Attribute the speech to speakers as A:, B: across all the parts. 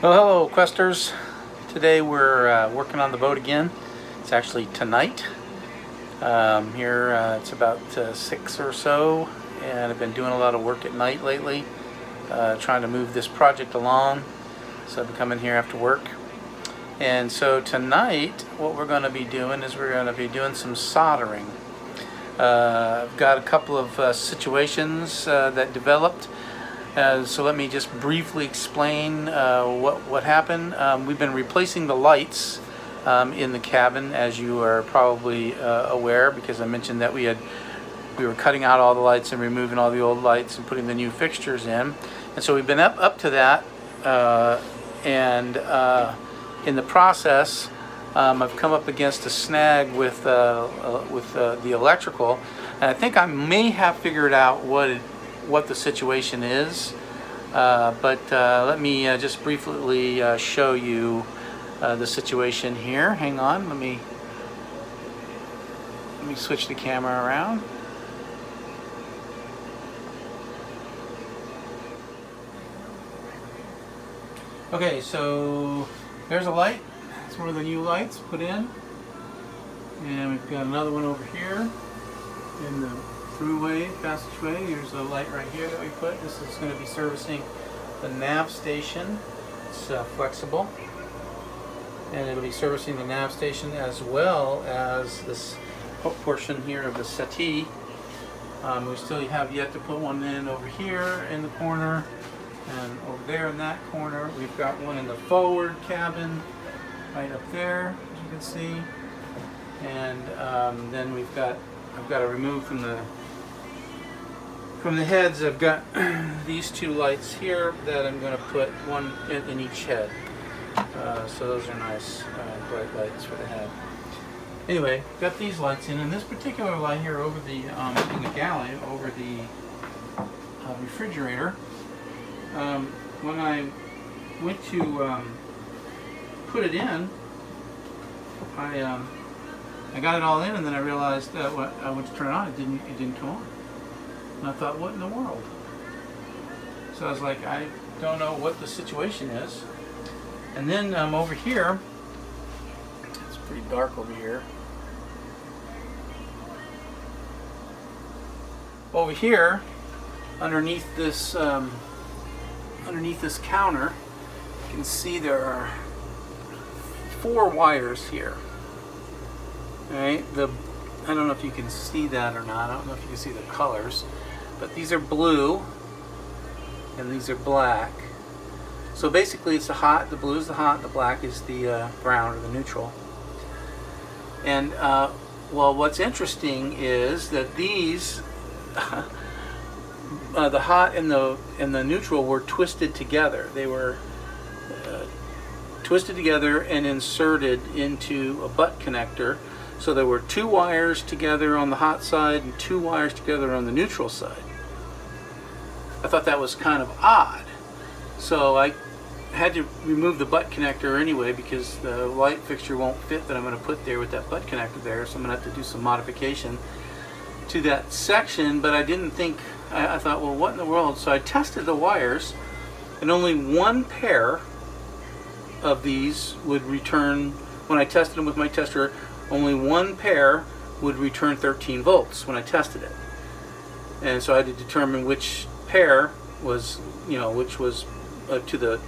A: Well, hello Questers. Today we're working on the boat again. It's actually tonight. It's about 6 or so, and I've been doing a lot of work at night lately, trying to move this project along. So I've been coming here after work. And so tonight what we're going to be doing is we're going to be doing some soldering. I've got a couple of situations that developed. So let me just briefly explain what happened. We've been replacing the lights in the cabin, as you are probably aware, because I mentioned that we were cutting out all the lights and removing all the old lights and putting the new fixtures in. And so we've been up to that, and in the process, I've come up against a snag with the electrical, and I think I may have figured out what the situation is, but let me just briefly show you the situation here. Hang on, let me switch the camera around. Okay, so there's a light. It's one of the new lights put in, and we've got another one over here in the throughway, passageway. Here's a light right here that we put. This is going to be servicing the nav station. It's flexible, and it'll be servicing the nav station as well as this portion here of the settee. We still have yet to put one in over here in the corner, and over there in that corner. We've got one in the forward cabin right up there, as you can see, and then I've got to remove from the heads. I've got these two lights here that I'm going to put one in each head. So those are nice bright lights for the head. Anyway, got these lights in, and this particular light here over the in the galley over the refrigerator. When I went to put it in, I got it all in, and then I realized that when I went to turn it on, it didn't come on. And I thought, what in the world? So I was like, I don't know what the situation is. And then over here, it's pretty dark over here. Over here, underneath this counter, you can see there are 4 wires here. All right, I don't know if you can see that or not. I don't know if you can see the colors, but these are blue and these are black. So basically it's the blue is the hot, the black is the ground or the neutral. And well, what's interesting is that these the hot and the neutral were twisted together. They were twisted together and inserted into a butt connector. So there were 2 wires together on the hot side and 2 wires together on the neutral side. I thought that was kind of odd. So I had to remove the butt connector anyway, because the light fixture won't fit that I'm going to put there with that butt connector there. So I'm going to have to do some modification to that section, but I didn't think, I thought, well, what in the world? So I tested the wires, and only one pair of these would return, when I tested them with my tester, only one pair would return 13 volts when I tested it. And so I had to determine which pair was, which was to the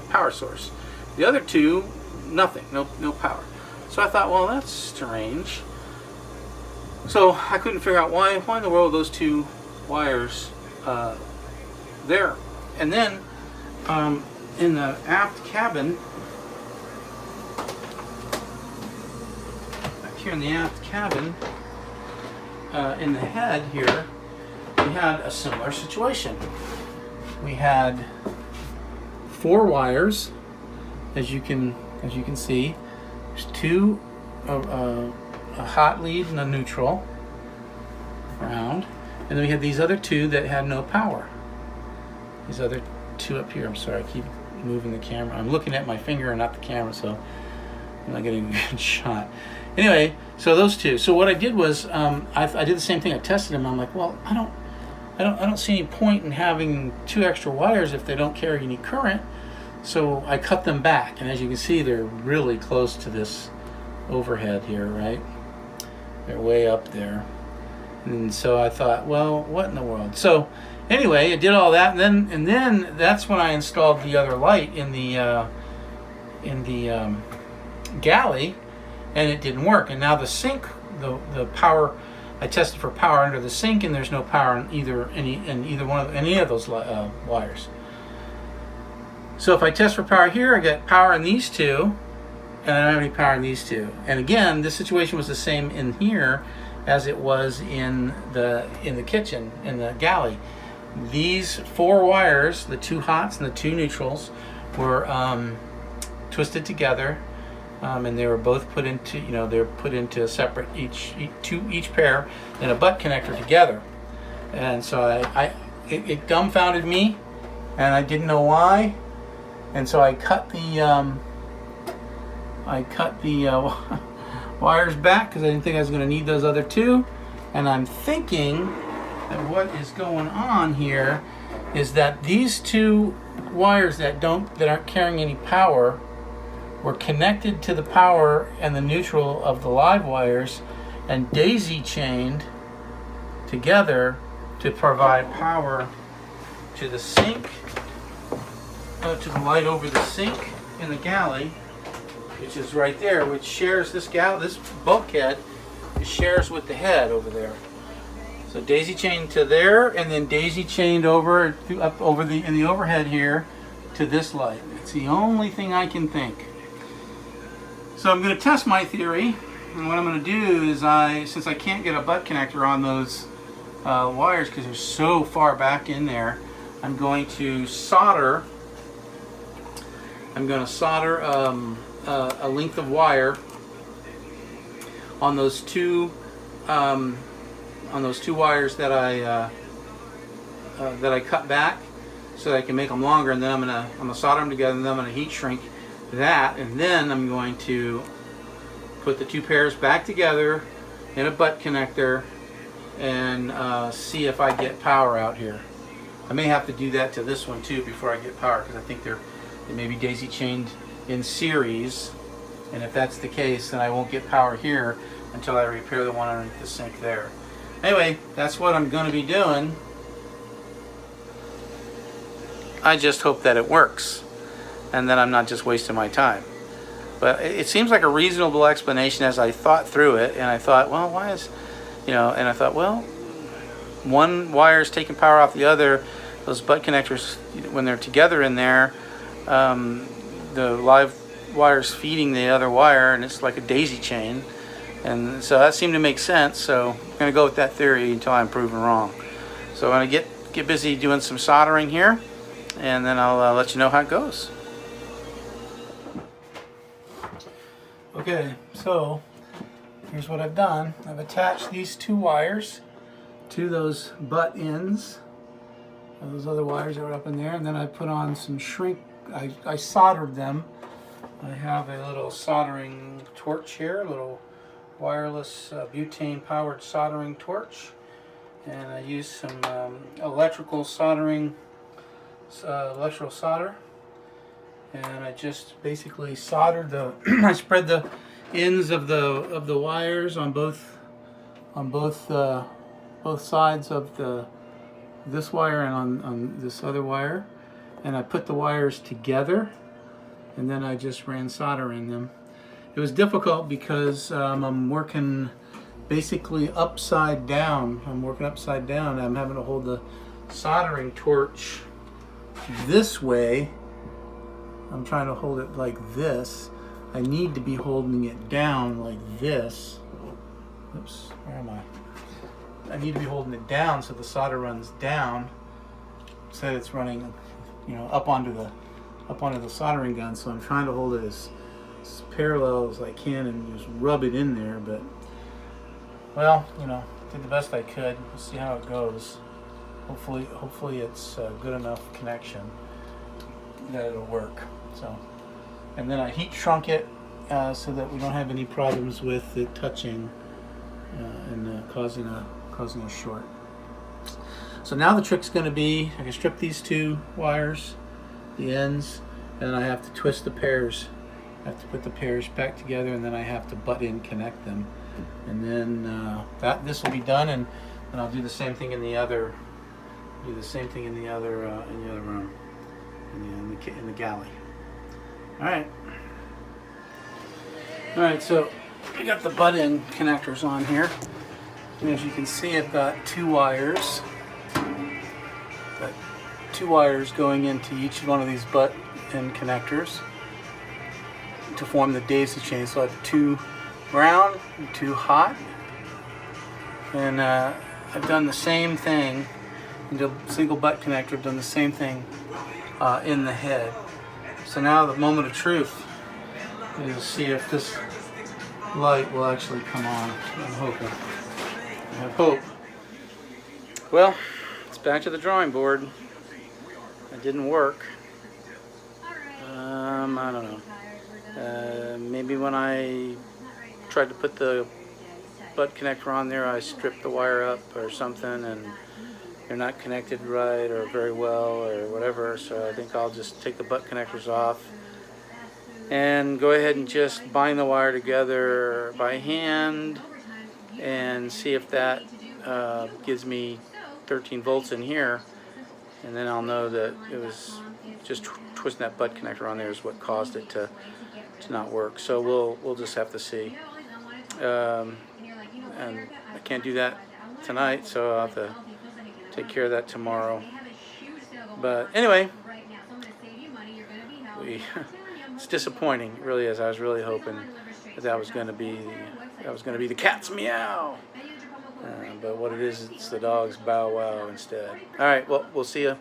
A: power source. The other 2, nothing, no power. So I thought, well, that's strange. So I couldn't figure out why in the world those 2 wires there. And then in the aft cabin, here in the aft cabin, in the head here, we had a similar situation. We had 4 wires, as you can see. There's 2, a hot lead and a neutral ground, and then we had these other 2 that had no power. These other 2 up here. I'm sorry, I keep moving the camera. I'm looking at my finger and not the camera, so I'm not getting a good shot. Anyway, so those 2. So what I did was I did the same thing. I tested them. I'm like, well, I don't see any point in having 2 extra wires if they don't carry any current. So I cut them back, and as you can see, they're really close to this overhead here, right? They're way up there. And so I thought, well, what in the world? So anyway, I did all that, and then that's when I installed the other light in the galley, and it didn't work. And now the sink, the power, I tested for power under the sink, and there's no power in any of those wires. So if I test for power here, I get power in these two, and I don't have any power in these two. And again, this situation was the same in here as it was in the kitchen, in the galley. These 4 wires, the 2 hots and the 2 neutrals, were twisted together, and they were both put into, they're put into a separate each pair in a butt connector together. And so it dumbfounded me, and I didn't know why. And so I cut the wires back because I didn't think I was going to need those other 2. And I'm thinking that what is going on here is that these 2 wires that aren't carrying any power were connected to the power and the neutral of the live wires and daisy chained together to provide power to the sink, to the light over the sink in the galley, which is right there, which shares this bulkhead. It shares with the head over there. So daisy chained to there, and then daisy chained over in the overhead here to this light. It's the only thing I can think. So I'm going to test my theory, and what I'm going to do is since I can't get a butt connector on those wires because they're so far back in there, I'm going to solder. A length of wire on those two wires that I cut back, so that I can make them longer. And then I'm gonna solder them together, and then I'm gonna heat shrink that, and then I'm going to put the 2 pairs back together in a butt connector and see if I get power out here. I may have to do that to this one too before I get power, because I think they may be daisy chained in series, and if that's the case, then I won't get power here until I repair the one underneath the sink there. Anyway, that's what I'm going to be doing. I just hope that it works, and that I'm not just wasting my time. But it seems like a reasonable explanation as I thought through it, and I thought, well, why is, and I thought, well, one wire is taking power off the other. Those butt connectors, when they're together in there, the live wire's feeding the other wire, and it's like a daisy chain. And so that seemed to make sense, so I'm going to go with that theory until I'm proven wrong. So I'm going to get busy doing some soldering here, and then I'll let you know how it goes. Okay, so here's what I've done. I've attached these 2 wires to those butt ends, those other wires that were up in there, and then I put on some shrink. I soldered them. I have a little soldering torch here, a little wireless butane powered soldering torch, and I used some electrical solder, and I just basically soldered I spread the ends of the wires on both sides of this wire and on this other wire, and I put the wires together, and then I just ran solder in them. It was difficult because I'm working basically upside down. I'm having to hold the soldering torch this way. I'm trying to hold it like this. I need to be holding it down like this. Oops, where am I? I need to be holding it down so the solder runs down, so that it's running, up onto the soldering gun. So I'm trying to hold it as parallel as I can and just rub it in there. But well, did the best I could. We'll see how it goes. Hopefully it's a good enough connection that it'll work. So, and then I heat shrunk it so that we don't have any problems with it touching and causing a short. So now the trick's going to be, I can strip these 2 wires, the ends, and I have to twist the pairs. I have to put the pairs back together, and then I have to butt in connect them, and then this will be done, and I'll do the same thing in the other. Do the same thing in the other room, in the galley. All right. All right. So I got the butt in connectors on here, and as you can see, I've got two wires. Got two wires going into each one of these butt in connectors to form the daisy chain. So I have two ground and two hot, and I've done the same thing into a single butt connector. I've done the same thing in the head. So now the moment of truth is see if this light will actually come on. I'm hoping. I have hope. Well, it's back to the drawing board. It didn't work. I don't know. Maybe when I tried to put the butt connector on there, I stripped the wire up or something, and they're not connected right or very well or whatever. So I think I'll just take the butt connectors off and go ahead and just bind the wire together by hand and see if that gives me 13 volts in here, and then I'll know that it was just twisting that butt connector on there is what caused it to not work. So we'll just have to see, and I can't do that tonight, so I'll have to take care of that tomorrow. But anyway, it's disappointing, it really is. I was really hoping that was going to be the cat's meow, but what it is, it's the dog's bow wow instead. All right, well, we'll see you